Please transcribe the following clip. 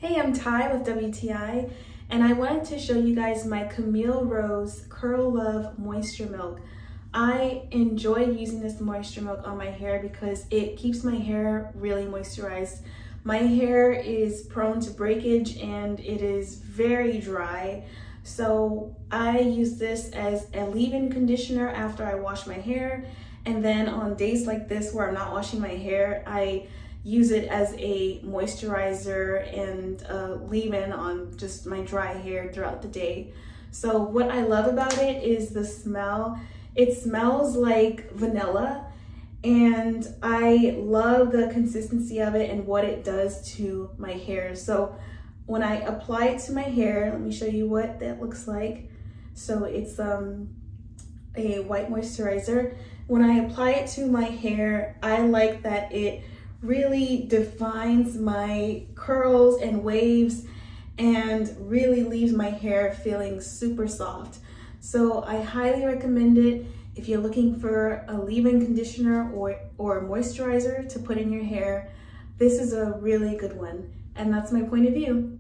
Hey, I'm Ty with WTI, and I wanted to show you guys my Camille Rose Curl Love Moisture Milk. I enjoy using this moisture milk on my hair because it keeps my hair really moisturized. My hair is prone to breakage and it is very dry. So I use this as a leave-in conditioner after I wash my hair. And then on days like this where I'm not washing my hair, I use it as a moisturizer and leave-in on just my dry hair throughout the day. So what I love about it is the smell. It smells like vanilla, and I love the consistency of it and what it does to my hair. So when I apply it to my hair, let me show you what that looks like. So it's a white moisturizer. When I apply it to my hair, I like that it really defines my curls and waves and really leaves my hair feeling super soft. So I highly recommend it if you're looking for a leave-in conditioner or a moisturizer to put in your hair. This is a really good one, and that's my point of view.